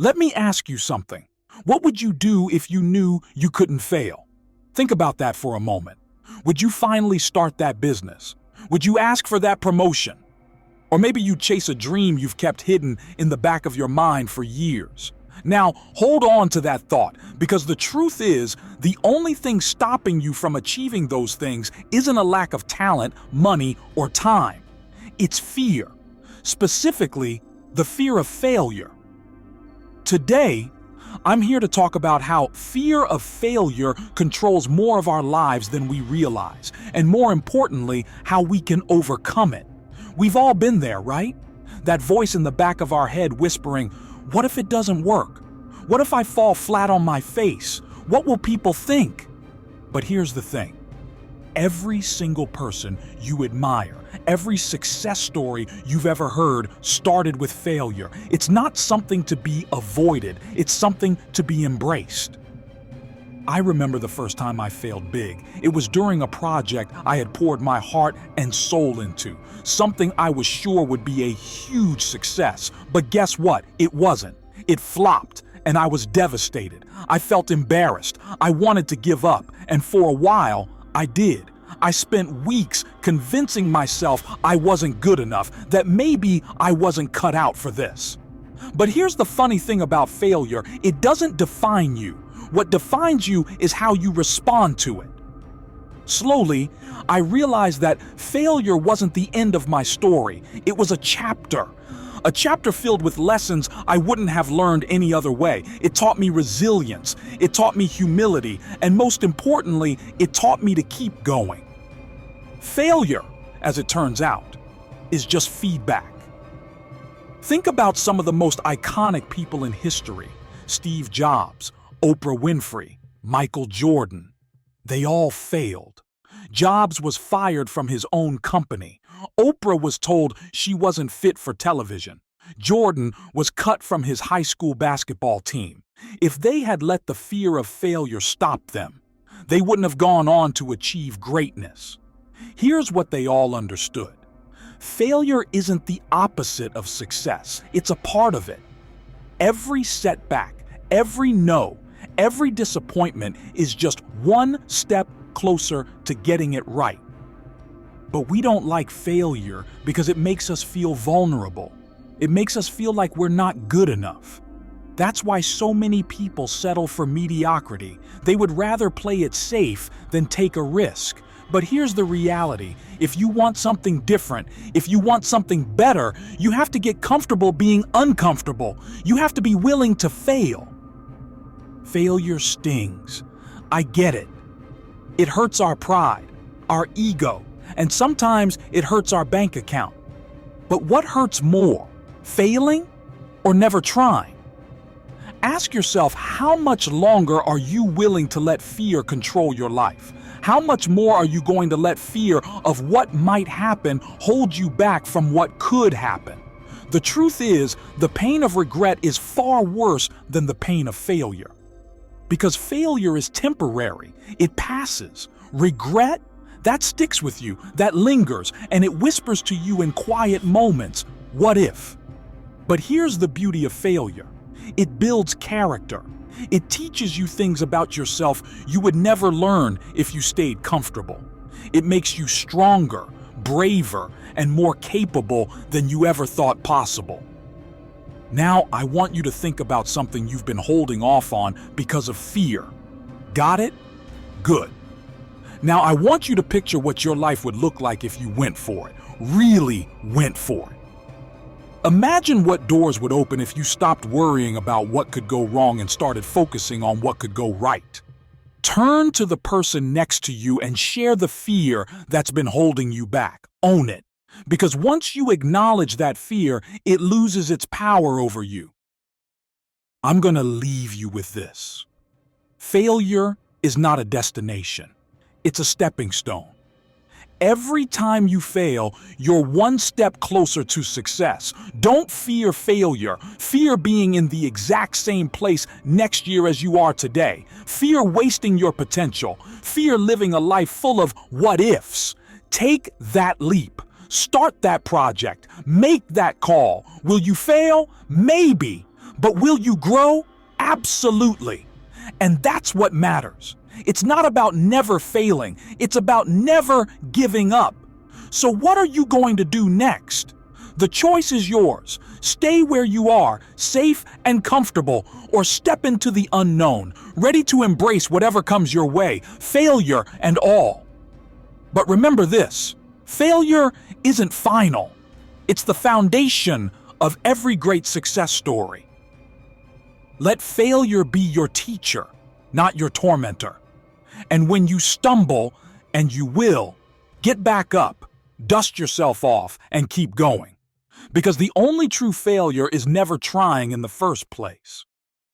Let me ask you something. What would you do if you knew you couldn't fail? Think about that for a moment. Would you finally start that business? Would you ask for that promotion? Or maybe you chase a dream you've kept hidden in the back of your mind for years. Now, hold on to that thought, because the truth is, the only thing stopping you from achieving those things isn't a lack of talent, money, or time. It's fear. Specifically, the fear of failure. Today, I'm here to talk about how fear of failure controls more of our lives than we realize, and more importantly, how we can overcome it. We've all been there, right? That voice in the back of our head whispering, "What if it doesn't work? What if I fall flat on my face? What will people think?" But here's the thing. Every single person you admire, every success story you've ever heard started with failure. It's not something to be avoided, it's something to be embraced. I remember the first time I failed big. It was during a project I had poured my heart and soul into, something I was sure would be a huge success. But guess what? It wasn't. It flopped, and I was devastated. I felt embarrassed. I wanted to give up, and for a while, I did. I spent weeks convincing myself I wasn't good enough, that maybe I wasn't cut out for this. But here's the funny thing about failure. It doesn't define you. What defines you is how you respond to it. Slowly, I realized that failure wasn't the end of my story. It was a chapter filled with lessons I wouldn't have learned any other way. It taught me resilience, it taught me humility, and most importantly, it taught me to keep going. Failure, as it turns out, is just feedback. Think about some of the most iconic people in history: Steve Jobs, Oprah Winfrey, Michael Jordan. They all failed. Jobs was fired from his own company. Oprah was told she wasn't fit for television. Jordan was cut from his high school basketball team. If they had let the fear of failure stop them, they wouldn't have gone on to achieve greatness. Here's what they all understood. Failure isn't the opposite of success. It's a part of it. Every setback, every no, every disappointment is just one step closer to getting it right. But we don't like failure because it makes us feel vulnerable. It makes us feel like we're not good enough. That's why so many people settle for mediocrity. They would rather play it safe than take a risk. But here's the reality. If you want something different, if you want something better, you have to get comfortable being uncomfortable. You have to be willing to fail. Failure stings. I get it. It hurts our pride, our ego, and sometimes it hurts our bank account. But what hurts more, failing or never trying? Ask yourself, how much longer are you willing to let fear control your life? How much more are you going to let fear of what might happen hold you back from what could happen? The truth is, the pain of regret is far worse than the pain of failure. Because failure is temporary, it passes. Regret, that sticks with you, that lingers, and it whispers to you in quiet moments, what if? But here's the beauty of failure. It builds character. It teaches you things about yourself you would never learn if you stayed comfortable. It makes you stronger, braver, and more capable than you ever thought possible. Now, I want you to think about something you've been holding off on because of fear. Got it? Good. Now, I want you to picture what your life would look like if you went for it, really went for it. Imagine what doors would open if you stopped worrying about what could go wrong and started focusing on what could go right. Turn to the person next to you and share the fear that's been holding you back. Own it. Because once you acknowledge that fear, it loses its power over you. I'm going to leave you with this. Failure is not a destination. It's a stepping stone. Every time you fail, you're one step closer to success. Don't fear failure. Fear being in the exact same place next year as you are today. Fear wasting your potential. Fear living a life full of what ifs. Take that leap. Start that project. Make that call. Will you fail? Maybe. But will you grow? Absolutely. And that's what matters. It's not about never failing, it's about never giving up. So what are you going to do next? The choice is yours. Stay where you are, safe and comfortable, or step into the unknown, ready to embrace whatever comes your way, failure and all. But remember this, failure isn't final. It's the foundation of every great success story. Let failure be your teacher, not your tormentor. And when you stumble, and you will, get back up, dust yourself off, and keep going. Because the only true failure is never trying in the first place.